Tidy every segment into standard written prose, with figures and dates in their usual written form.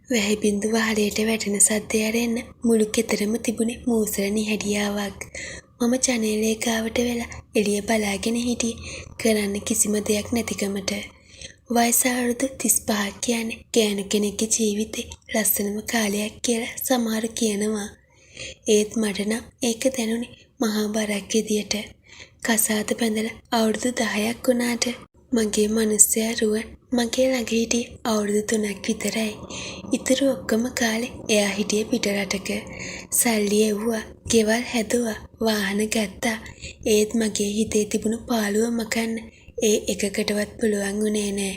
වැහි බින්දු වහලයට වැටෙන සද්දය ඇරෙන්න මුළු ගෙදරම තිබුණේ මූසල නිහැඩියාවක්. මම ජනේලේ ගාවට වෙලා එළිය බලාගෙන හිටියේ කරන්න කිසිම දෙයක් නැතිකමට. වයස අවුරුදු 35ක් කියන්නේ ගෑනු කෙනෙක්ගේ ජීවිතේ ලස්සනම කාලයක් කියලා සමහරු කියනවා. ඒත් මට නම් ඒක දැනුනේ මහා බරක් විදියට. කසාද බැඳලා අවුරුදු 10ක් වුණාට මගේ මිනිස්සයා රුවන් මගේ ළඟ හිටියේ අවුරුදු 3ක් විතරයි. ඉතුරු ඔක්කොම කාලේ එයා හිටියේ පිටරටක. සල්ලි එව්වා, ගෙවල් හැදුවා, වාහන ගත්තා. ඒත් මගේ හිතේ තිබුණු පාළුව මකන්න ඒ එකකටවත් පුළුවන් වුණේ නෑ.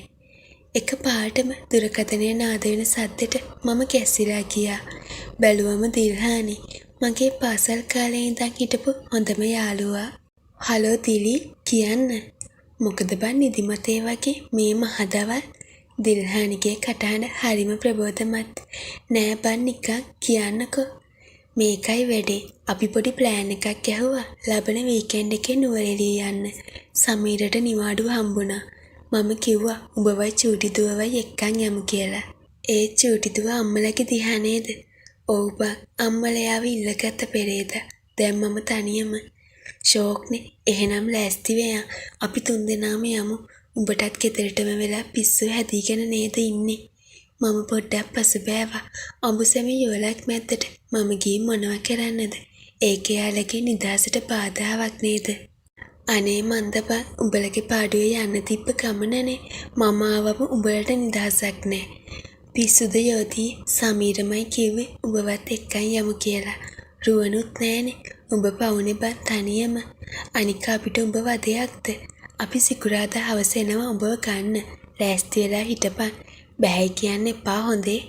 එක පාටම දුරකථනයේ නාද වෙන සද්දෙට මම කැස්සිලා ගියා. බැලුවම දිල්හානි මගේ පාසල් කාලේ ඉඳන් හිටපු හොඳම යාළුවා. හලෝ දිලි කියන්න. මොකද බන් නිදිමතේ වගේ මේ මහදවල්? දිල්හානිගේ කටහඬ හරිම ප්‍රබෝධමත්. නෑ බන් නිකන් කියන්නකෝ. මේකයි වැඩේ. අපි පොඩි ප්ලෑන් එකක් ගැහුවා. ලබන වීකෙන්ඩ් එකේ නුවරඑළිය යන්න. සමීරට නිවාඩුව හම්බුණා. මම කිව්වා උඹවයි චූටි දුවවයි එක්කන් යමු කියලා. ඒ චූටි දුව අම්මලගේ දිහා නේද? ඔව් බං අම්මලයාව ඉල්ලගත්ත පෙරේද. දැන් මම තනියම. ෂෝක්නේ. එහෙනම් ලෑස්ති වෙයන්. අපි තුන්දෙනාම යමු. උඹටත් ගෙදරටම වෙලා පිස්සු හැදීගෙන නේද ඉන්නේ? මම පොඩ්ඩක් පසුබෑවා. අඹුසැමි යුවලක් මැද්දට මම ගිහින් මොනවා කරන්නද? ඒක යාළගේ නිදාසට බාධාවක් නේද? අනේ මන්දපා උඹලගේ පාඩුවේ යන්න තිබ්බ ගමනනේ. මම ආවම උඹලට නිදහසක් නෑ. පිස්සුද යෝධී? සමීරමයි කිව්වේ උඹවත් එක්කන් යමු කියලා. රුවනුත් නෑනේ. උඹ පවුනේ බන් තනියම. අනික අපිට උඹ වදයක්ද? අපි සිකුරාදා හවස එනවා උඹව ගන්න. ලෑස්ති වෙලා හිටපන්. බෑ කියන්න එපා හොඳේ.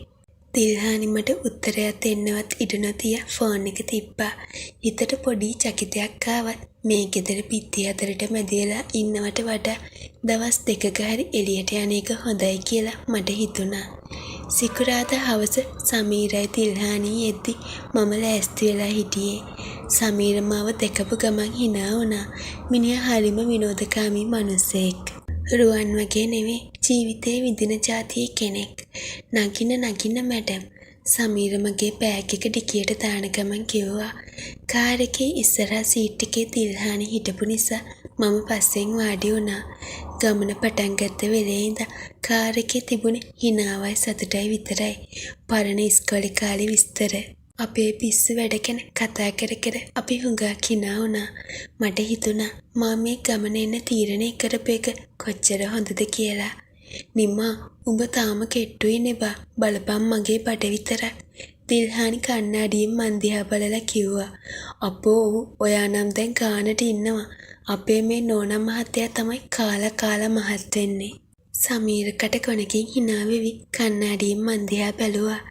දිල්හානි මට උත්තරයක් දෙන්නවත් ඉඩ නොතිය ෆෝන් එක තිබ්බා. හිතට පොඩි චකිතයක් ආවත් මේ ගෙදර පිටි අතරට මැදිලා ඉන්නවට වඩා දවස් දෙකක හරි එළියට යන එක හොඳයි කියලා මට හිතුණා. සිකුරාදා හවස සමීරයි දිල්හානි එද්දි මම ලෑස්ති වෙලා හිටියේ. සමීර මාව දැකපු ගමන් hina වුණා. මිනිහා හරිම විනෝදකාමී මිනිසෙක්. රුවන් වගේ නෙවෙයි ජීවිතේ විඳින જાතියේ කෙනෙක්. නගින්න මැඩම්. සමීර මගේ බෑග් එක ඩිකියට දාන ගමන් කිව්වා. කාර් එකේ ඉස්සරහා සීට් එකේ දිල්හානි හිටපු නිසා මම පස්සෙන් වාඩි වුණා. ගමන පටන් ගත්ත වෙලේ ඉඳන් කාර් එකේ තිබුණේ hinaවයි සතුටයි විතරයි. පරණ ඉස්කෝලේ කාලේ විස්තර. අපේ පිස්සු වැඩ ගැන කතා කර අපි හුඟක් hina වුණා. මට හිතුණා මම මේ ගමන එන්න තීරණය කරපු එක කොච්චර හොඳද කියලා. නිමා උඹ තාම කෙට්ටුයි නෙබා. බලපන් මගේ බඩ විතරක්. දිල්හානි කණ්ණාඩියෙන් මන් දිහා බලලා කිව්වා. අපෝ ඔයා නම් දැන් ගානට ඉන්නවා. අපේ මේ නෝනා මහත්තයා තමයි කාලා මහත් වෙන්නේ. සමීර කට කොනකින් hina වෙවි කණ්ණාඩියෙන් මන් දිහා බැලුවා.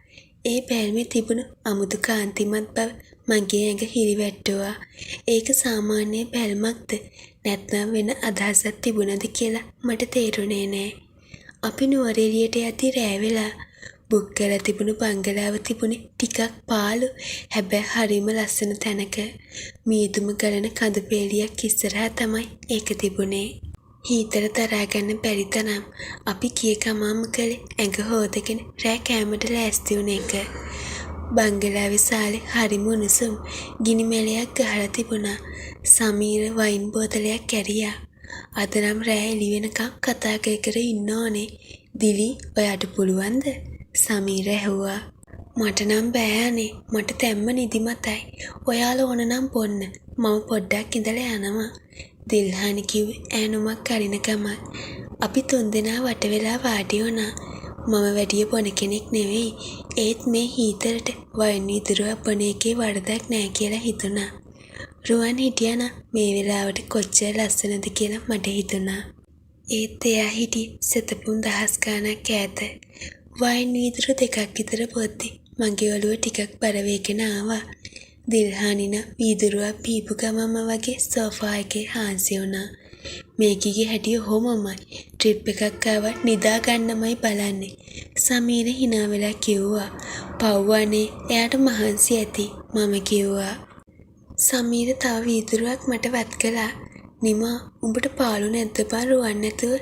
ඒ බැල්මේ තිබුණු අමුතු කාන්තිමත් බව මගේ ඇඟ හිරිවැට්ටුවා. ඒක සාමාන්‍ය බැල්මක්ද නැත්නම් වෙන අදහසක් තිබුණද කියලා මට තේරුණේ නෑ. අපි නුවරඑළියට යද්දි රෑ වෙලා බුක් කරලා තිබුණු බංගලාව තිබුණේ ටිකක් පාළු. හැබැයි හරිම ලස්සන තැනක. මීදුම ගලන කඳු පෙළියක් ඉස්සරහා තමයි ඒක තිබුණේ. හීතල තරහා ගන්න බැරි තරම් අපි කී කමම කළේ ඇඟ හොදගෙන රෑ කෑමට ලෑස්ති වුණ එක. බංගලාවේ සාලේ හරිම උණුසුම්. ගිනි මැලයක් ගහලා තිබුණා. සමීර වයින් බෝතලයක් ඇරියා. අද නම් රෑ එළි වෙනකම් කතා කර ඉන්න ඕනේ. දිලි ඔයාට පුළුවන්ද? සමීර ඇහුවා. මට නම් බෑනේ. මට තැම්ම නිදිමතයි. ඔයාලා ඕන නම් බොන්න. මම පොඩ්ඩක් ඉඳලා යනවා. දිල්හානි කිව්වේ ඈනුමක් කරින ගමන්. අපි තුන්දෙනා වට වෙලා වාඩි වුණා. මම වැඩිය බොන කෙනෙක් නෙවෙයි. ඒත් මේ හීතරට වයින් විදුරුවක් බොන එකේ වරදක් නෑ කියලා හිතුණා. රුවන් හිටියානම් මේ වෙලාවට කොච්චර ලස්සනද කියලා මට හිතුණා. ඒත් එයා හිටියේ සතපුම් දහස් ගාණක් ඈත. වයින් විදුරු දෙකක් විතර බොද්දි මගේ ඔළුව ටිකක් බර වේගෙන ආවා. දිල්හානින වීදුරුවක් පීපු ගමම වගේ සෝෆා එකේ හාන්සි වුණා. මේකිගේ හැටි ඔහොමමයි. ට්‍රිප් එකක් ආවත් නිදා ගන්නමයි බලන්නේ. සමීර hina වෙලා කිව්වා. පව්වනේ එයාට මහන්සි ඇති. මම කිව්වා. සමීර තව වීදුරුවක් මට වත් කළා. නිමා උඹට පාළු නැද්ද බං රුවන් නැතුව?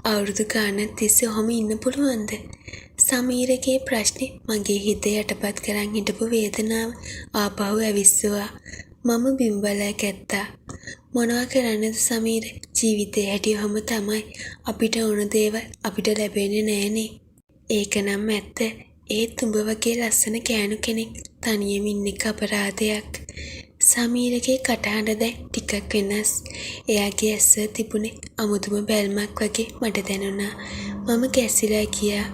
අවුරුදු ගානක් තිස්සේ ඔහොම ඉන්න පුළුවන්ද? සමීරගේ ප්‍රශ්නේ මගේ හිත යටපත් කරන් හිටපු වේදනාව ආපහු ඇවිස්සුවා. මම බිම් බලා ගත්තා. මොනවා කරන්නද සමීර? ජීවිතේ හැටිවම තමයි. අපිට ඕන දේවල් අපිට ලැබෙන්නේ නෑනේ. ඒක නම් ඇත්ත. ඒත් උඹ වගේ ලස්සන කෑනු කෙනෙක් තනියම ඉන්න එක අපරාධයක්. සමීරගේ කටහඬ දැන් ටිකක් වෙනස්. එයාගේ ඇස්ස තිබුණේ අමුතුම බැල්මක් වගේ මට දැනුණා. මම කැසිලා ගියා.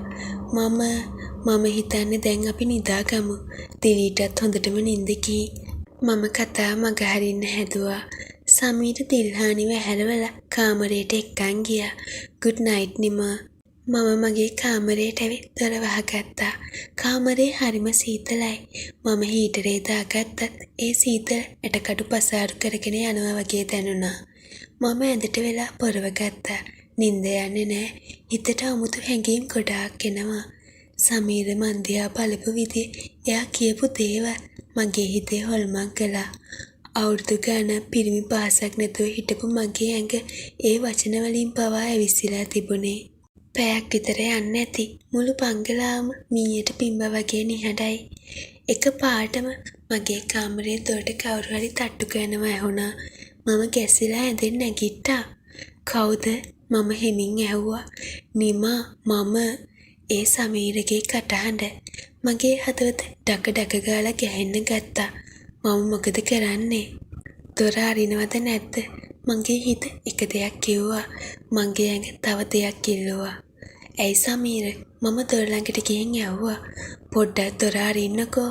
මම හිතන්නේ දැන් අපි නිදාගමු. දිලීටත් හොඳටම නිින්ද ගිහින්. මම කතා මගහරින්න හැදුවා. සමීර දිල්හානිව ඇහැරවලා කාමරයට එක්කන් ගියා. good night නිමා. මම මගේ කාමරයට ඇවිත් දොර වහගත්තා. කාමරේ හරිම සීතලයි. මම හීටරේ දාගත්තත් ඒ සීතල ඇටකඩු පසාරු කරගෙන යනවා වගේ දැනුණා. මම ඇඳට වෙලා පොරව ගත්තා. නිින්ද යන්නේ නෑ. හිතට අමුතු හැඟීම් ගොඩාක් එනවා. සමීර මන් දිහා බලපු විදිය, එයා කියපු දේවල් මගේ හිතේ හොල්මන් කළා. අවුරුදු ගානක් පිරිමි පාසක් නැතුව හිටපු මගේ ඇඟ ඒ වචන වලින් පවා ඇවිස්සලා තිබුණේ. පැයක් විතර යන්නේ නැති මුළු බංගලාවම මීයට පිම්බ වගේ නිහඬයි. එක පාටම මගේ කාමරේ දොරට කවුරු හරි තට්ටු කරනවා ඇහුණා. මම ගැසිලා ඇඳෙන් නැගිට්ටා. කවුද? මම හෙමින් ඇහුවා. නිමා මම. ඒ සමීරගේ කටහඬ. මගේ හදවත ඩක ඩක ගාලා ගැහෙන්න ගත්තා. මම මොකද කරන්නේ? දොර අරිනවද නැද්ද? මගේ හිත එක දෙයක් කිව්වා. මගේ ඇඟ තව දෙයක් කිල්ලුවා. ඇයි සමීර? මම දොර ළඟට ගිහින් ඇහුවා. පොඩ්ඩක් දොර අරින්නකෝ.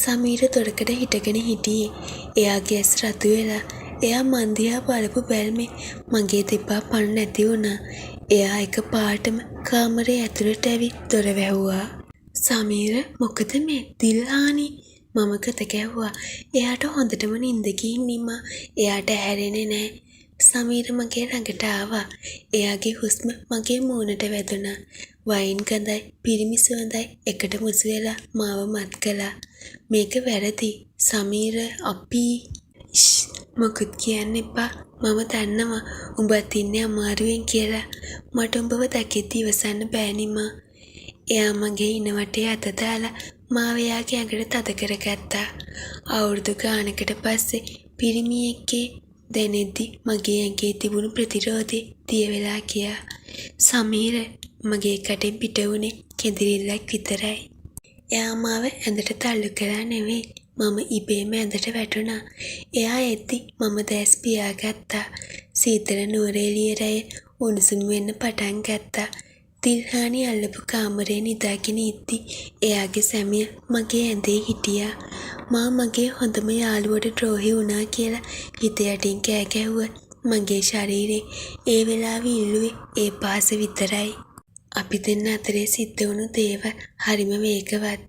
සමීර දොරකඩ හිටගෙන හිටියේ. එයාගේ ඇස් රතු වෙලා. එයා මන් දිහා බලපු බැල්මේ මගේ දෙපා පණ නැති වුණා. එයා එක පාටම කාමරේ ඇතුළට ඇවිත් දොර වැහුවා. සමීර මොකද මේ? දිල්හානි? මම කත ගැහුවා. එයාට හොඳටම නිින්ද ගිහින් නිමා. එයාට ඇහැරෙන්නේ නෑ. සමීර මගේ ළඟට ආවා. එයාගේ හුස්ම මගේ මූණට වැදුනා. වයින් ගඳයි පිරිමි සුවඳයි එකට මුසු වෙලා මාව මත් කළා. මේක වැරදි. සමීර අපි මොකුත් කියන්න එපා. මම දන්නවා උඹත් ඉන්නේ අමාරුවෙන් කියලා. මට උඹව දැකෙද්දි ඉවසන්න බෑ නිමා. එයා මගේ ඉන වටේ අත දාලා මාව එයාගේ ඇඟට තද කරගත්තා. අවුරුදු ගානකට පස්සේ පිරිමියෙක්ගේ දැනෙද්දි මගේ ඇඟේ තිබුණු ප්‍රතිරෝධය දිය වෙලා ගියා. සමීර මගේ කටෙන් පිට වුණේ කෙඳිරිල්ලක් විතරයි. එයා මාව ඇඳට තල්ලු කළා නෙවෙයි. මම ඉබේම ඇඳට වැටුණා. එයා එද්දි මම දැස් පියාගත්තා. සීතල නුවරඑළිය රැය උණුසුම් වෙන්න පටන් ගත්තා. දිල්හානි අල්ලපු කාමරේ නිදාගෙන ඉද්දි එයාගේ සැමිය මගේ ඇඳේ හිටියා. මා මගේ හොඳම යාළුවට ද්‍රෝහි වුණා කියලා හිත යටින් කෑ ගැහුවා. මගේ ශරීරේ ඒ වෙලාවේ ඉල්ලුවේ ඒ පහස විතරයි. අපි දෙන්න අතරේ සිද්ධ වුණු දේවල් හරිම වේගවත්.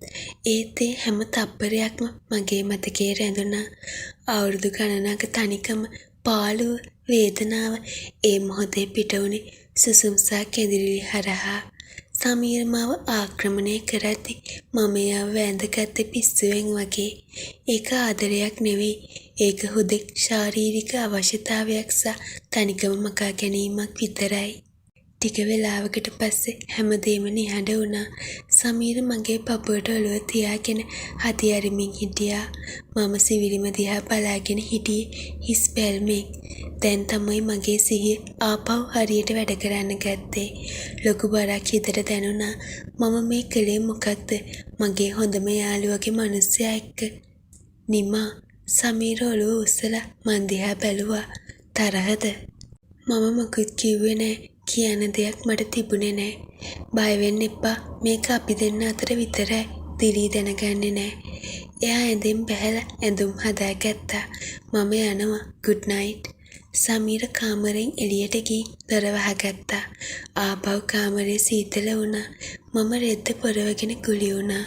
ඒත් ඒ හැම තප්පරයක්ම මගේ මතකයේ රැඳුණා. අවුරුදු ගණනක තනිකම, පාළුව, වේදනාව ඒ මොහොතේ පිට වුණේ සුසුම්සා කෙඳිරිලි හරහා. සමීර මාව ආක්‍රමණය කරද්දි මම එයාව වැඳගත්තේ පිස්සුවෙන් වගේ. ඒක ආදරයක් නෙවෙයි. ඒක හුදෙක් ශාරීරික අවශ්‍යතාවයක් සහ තනිකම මකා ගැනීමක් විතරයි. ටික වෙලාවකට පස්සේ හැමදේම නිහඬ වුණා. සමීර මගේ පපුවට ඔළුව තියාගෙන හදි අරිමින් හිටියා. මම සිවිලිම දිහා බලාගෙන හිටියේ හිස් බැල්මෙන්. දැන් තමයි මගේ සිහිය ආපහු හරියට වැඩ කරන්න ගත්තේ. ලොකු බරක් හිතට දැනුණා. මම මේ කලේ මොකක්ද? මගේ හොඳම යාළුවගේ මිනිස්සයා එක්ක. නිමා. සමීර ඔළුව උස්සලා මන් දිහා බැලුවා. තරහද? මම මොකුත් කිව්වේ නෑ. කියන දෙයක් මට තිබුණේ නෑ. බය වෙන්න එපා. මේක අපි දෙන්න අතර විතරයි. දිලී දැනගන්නේ නෑ. එයා ඇඳෙන් බැහැලා ඇඳුම් හදාගත්තා. මම යනවා. good night. සමීර කාමරෙන් එළියට ගිහින් දොර වහගත්තා. ආපහු කාමරේ සීතල වුණා. මම රෙද්ද පොරවගෙන කුලි වුණා.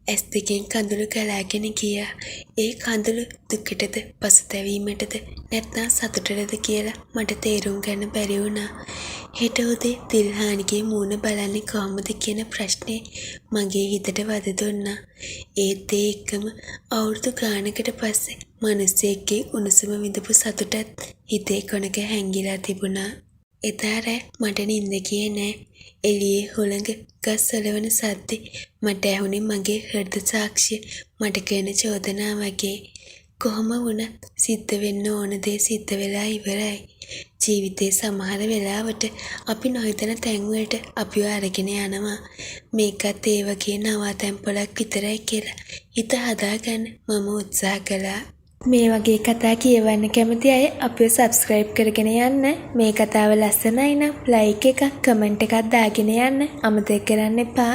ඇස් දෙකෙන් කඳුළු ගලාගෙන ගියා. ඒ කඳුළු දුකටද පසුතැවීමටද නැත්නම් සතුටටද කියලා මට තේරුම් ගන්න බැරි වුණා. හෙට උදේ දිල්හානිගේ මූණ බලන්නේ කොහොමද කියන ප්‍රශ්නේ මගේ හිතට වද දුන්නා. ඒත් ඒ එක්කම අවුරුදු ගානකට පස්සේ මිනිස්සෙක්ගේ උණුසුම විඳපු සතුටත් හිතේ කොනක හැංගිලා තිබුණා. එදා රෑ මට නිින්ද ගියේ නෑ. එළියේ හුළඟ ගස් සොලවන සද්දේ මට ඇහුනේ මගේ හෘද සාක්ෂිය මට කරන චෝදනා වගේ. කොහොම වුණත් සිද්ධ වෙන්න ඕන දේ සිද්ධ වෙලා ඉවරයි. ජීවිතේ සමහර වෙලාවට අපි නොහිතන තැන්වලට අපිව අරගෙන යනවා. මේකත් ඒ වගේ නවාතැන් පොලක් විතරයි කියලා හිත හදාගන්න මම උත්සාහ කළා. මේ වගේ කතා කියවන්න කැමති අය අපිව සබ්ස්ක්‍රයිබ් කරගෙන යන්න. මේ කතාව ලස්සනයි නම් ලයික් එකක් කමෙන්ට් එකක් දාගෙන යන්න අමතක කරන්න එපා.